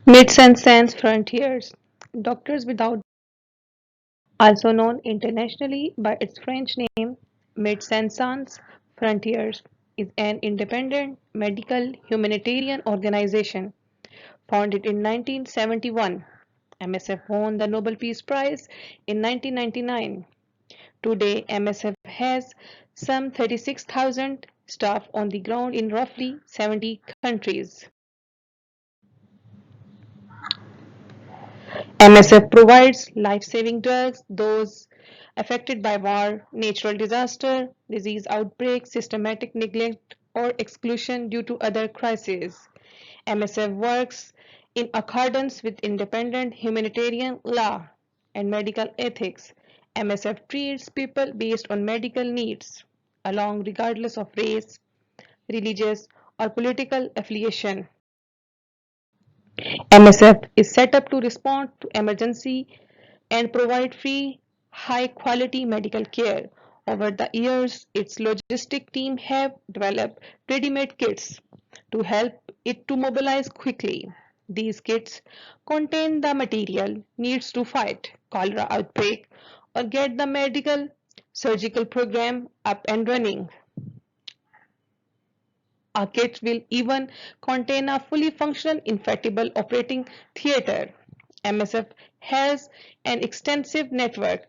Médecins Sans Frontières, Doctors Without, also known internationally by its French name, Médecins Sans Frontières, is an independent medical humanitarian organization founded in 1971. MSF won the Nobel Peace Prize in 1999. Today, MSF has some 36,000 staff on the ground in roughly 70 countries. MSF provides life-saving drugs those affected by war, natural disaster, disease outbreak, systematic neglect, or exclusion due to other crises. MSF works in accordance with independent humanitarian law and medical ethics. MSF treats people based on medical needs, along regardless of race, religious, or political affiliation. MSF is set up to respond to emergency and provide free, high-quality medical care. Over the years, its logistic team have developed ready-made kits to help it to mobilize quickly. These kits contain the material needs to fight cholera outbreak or get the medical surgical program up and running. Our kits will even contain a fully functional inflatable operating theater. MSF has an extensive network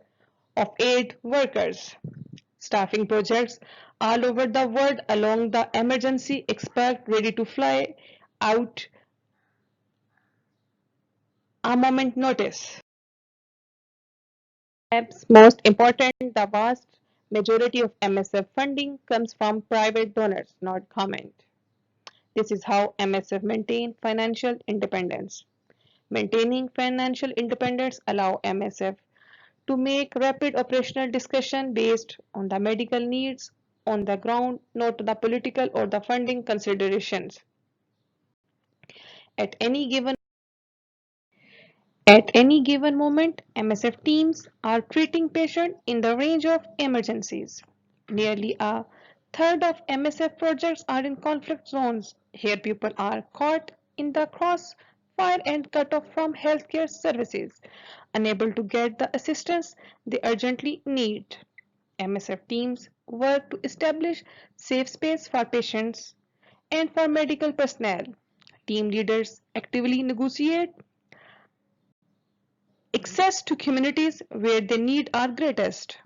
of aid workers, staffing projects all over the world along the emergency expert ready to fly out a moment notice. Perhaps most important, the vast majority of MSF funding comes from private donors, not government. This is how MSF maintain financial independence. Maintaining financial independence allow MSF to make rapid operational discussion based on the medical needs on the ground, not the political or the funding considerations. At any given at any given moment, MSF teams are treating patients in the range of emergencies. Nearly a third of MSF projects are in conflict zones. Here people are caught in the crossfire and cut off from healthcare services, unable to get the assistance they urgently need. MSF teams work to establish safe space for patients and for medical personnel. Team leaders actively negotiate access to communities where the need are greatest.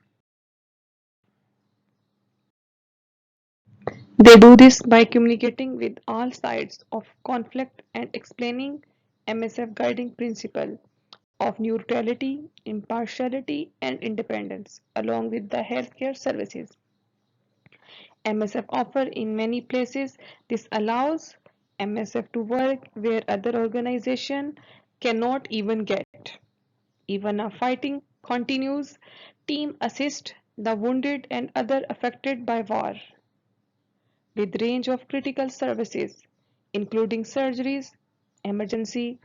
They do this by communicating with all sides of conflict and explaining MSF guiding principle of neutrality, impartiality, and independence, along with the healthcare services. MSF offer in many places. This allows MSF to work where other organizations cannot even get. Even a fighting continues, team assist the wounded and other affected by war with range of critical services including surgeries, emergency,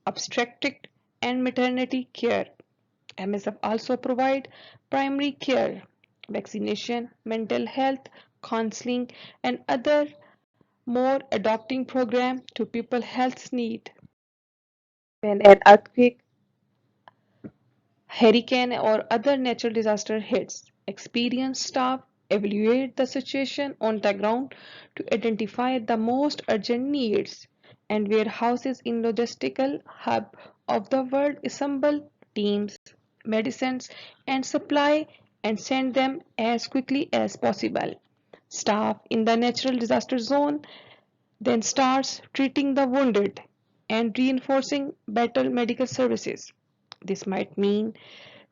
obstetric and maternity care. MSF also provide primary care, vaccination, mental health, counseling and other more adapting program to people health's need. When an earthquake, hurricane or other natural disaster hits, experienced staff evaluate the situation on the ground to identify the most urgent needs and warehouses in logistical hub of the world assemble teams, medicines and supply and send them as quickly as possible. Staff in the natural disaster zone then starts treating the wounded and reinforcing better medical services. This might mean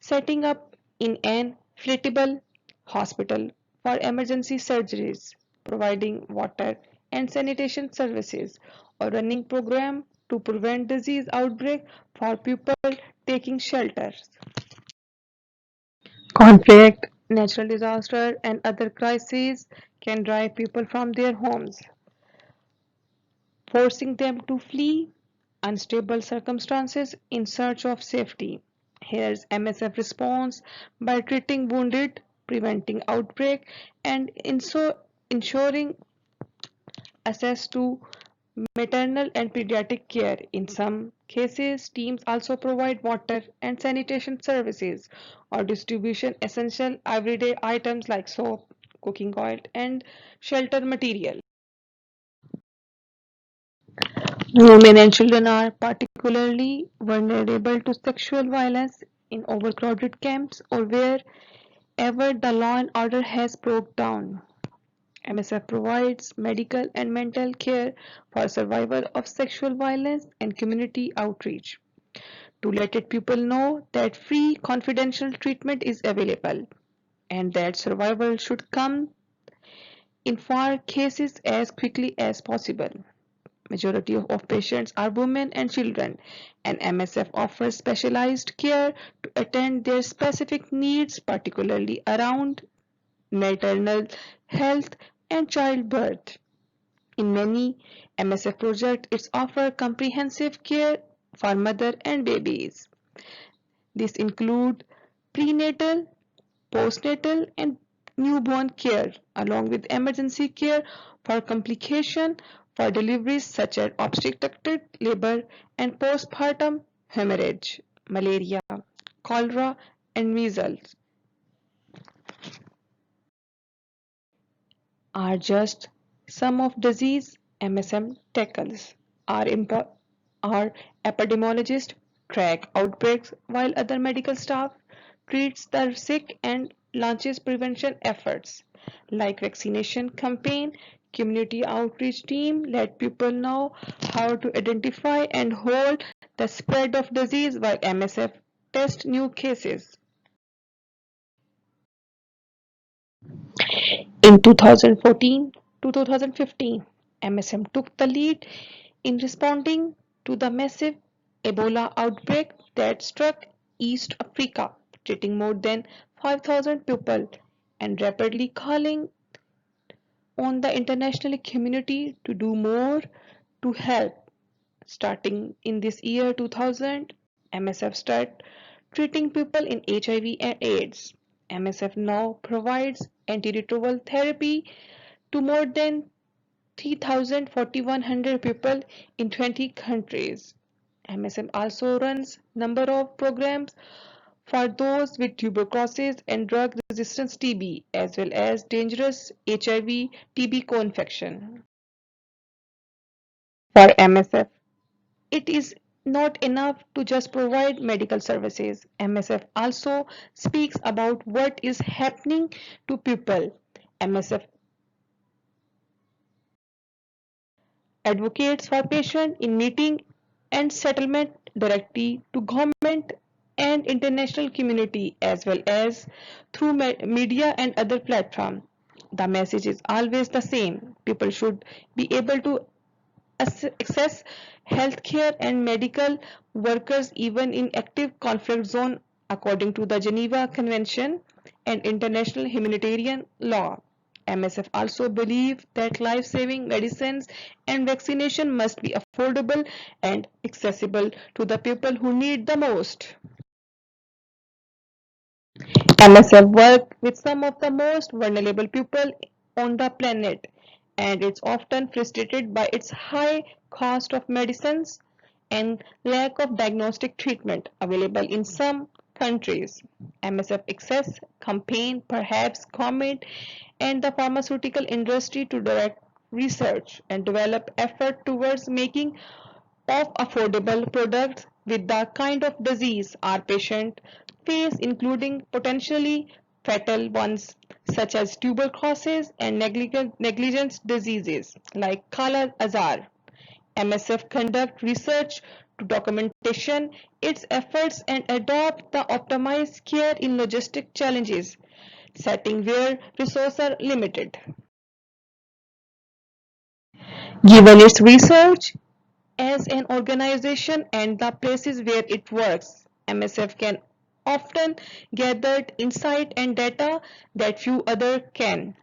setting up in an inflatable hospital for emergency surgeries, providing water and sanitation services, or running programs to prevent disease outbreak for people taking shelters. Conflict, natural disaster, and other crises can drive people from their homes, forcing them to flee unstable circumstances in search of safety. Here's MSF response by treating wounded, preventing outbreak, and ensuring access to maternal and pediatric care. In some cases, teams also provide water and sanitation services or distribution essential everyday items like soap, cooking oil, and shelter material. Women and children are particularly vulnerable to sexual violence in overcrowded camps or wherever the law and order has broke down. MSF provides medical and mental care for survivors of sexual violence and community outreach to let people know that free confidential treatment is available and that survival should come in for cases as quickly as possible. Majority of patients are women and children, and MSF offers specialized care to attend their specific needs, particularly around maternal health and childbirth. In many MSF projects, it offers comprehensive care for mother and babies. This includes prenatal, postnatal, and newborn care, along with emergency care for complications for deliveries such as obstetric labor and postpartum hemorrhage, malaria, cholera, and measles are just some of disease MSM tackles. Our, our epidemiologists track outbreaks while other medical staff treats the sick and launches prevention efforts like vaccination campaign. Community outreach team let people know how to identify and hold the spread of disease while MSF test new cases. In 2014 to 2015, MSM took the lead in responding to the massive Ebola outbreak that struck East Africa, treating more than 5,000 people and rapidly calling on the international community to do more to help. Starting in this year 2000, MSF started treating people in HIV and AIDS. MSF now provides antiretroviral therapy to more than 3,400 people in 20 countries. MSM also runs number of programs for those with tuberculosis and drug-resistant TB, as well as dangerous HIV TB co-infection. For MSF, it is not enough to just provide medical services. MSF also speaks about what is happening to people. MSF advocates for patients in meeting and settlement directly to government and international community as well as through media and other platforms. The message is always the same. People should be able to access healthcare and medical workers even in active conflict zone according to the Geneva Convention and international humanitarian law. MSF also believe that life-saving medicines and vaccination must be affordable and accessible to the people who need the most. MSF work with some of the most vulnerable people on the planet, and it's often frustrated by its high cost of medicines and lack of diagnostic treatment available in some countries. MSF Access campaign perhaps government and the pharmaceutical industry to direct research and develop effort towards making of affordable products with the kind of disease our patients face, including potentially fatal ones such as tuberculosis and negligence diseases like Kala Azar. MSF conduct research to documentation its efforts and adopt the optimized care in logistic challenges setting where resources are limited. Given its research as an organization and the places where it works, MSF can often gather insight and data that few others can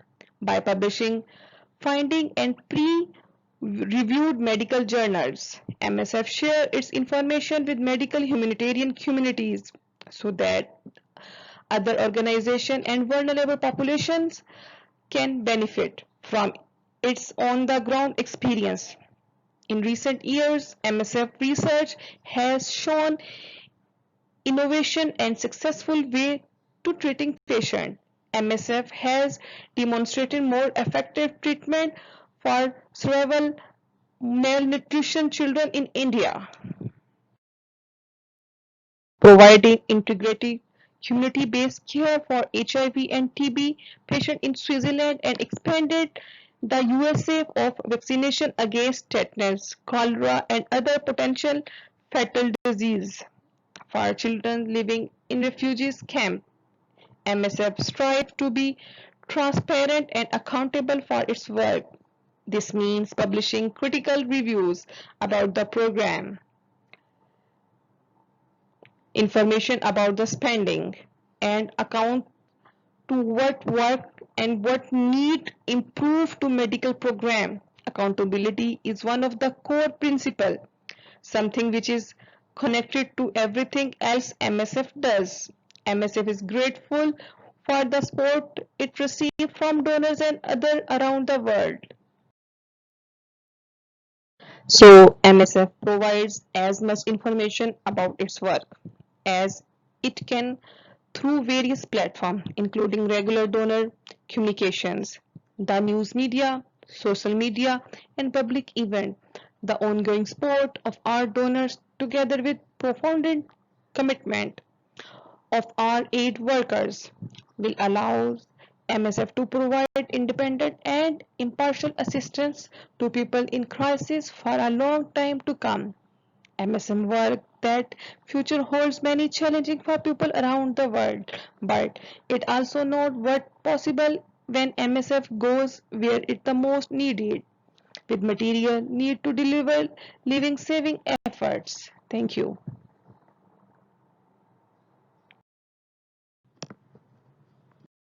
by publishing findings and pre-reviewed medical journals. MSF share its information with medical humanitarian communities so that other organizations and vulnerable populations can benefit from its on-the-ground experience. In recent years, MSF research has shown innovation and successful way to treating patients. MSF has demonstrated more effective treatment for cerebral malnutrition children in India, providing integrative community-based care for HIV and TB patients in Switzerland, and expanded the USA of vaccination against tetanus, cholera, and other potential fatal diseases for children living in refugees camps. MSF strives to be transparent and accountable for its work. This means publishing critical reviews about the program, information about the spending, and account to what worked and what need improve to medical program. Accountability is one of the core principles, something which is connected to everything else MSF does. MSF is grateful for the support it receives from donors and others around the world. So MSF provides as much information about its work as it can through various platforms, including regular donor communications, the news media, social media, and public events. The ongoing support of our donors, together with profound commitment of our aid workers, will allow MSF to provide independent and impartial assistance to people in crisis for a long time to come. MSM work that future holds many challenges for people around the world, but it also knows what possible when MSF goes where it the most needed, with material need to deliver living saving efforts. Thank you.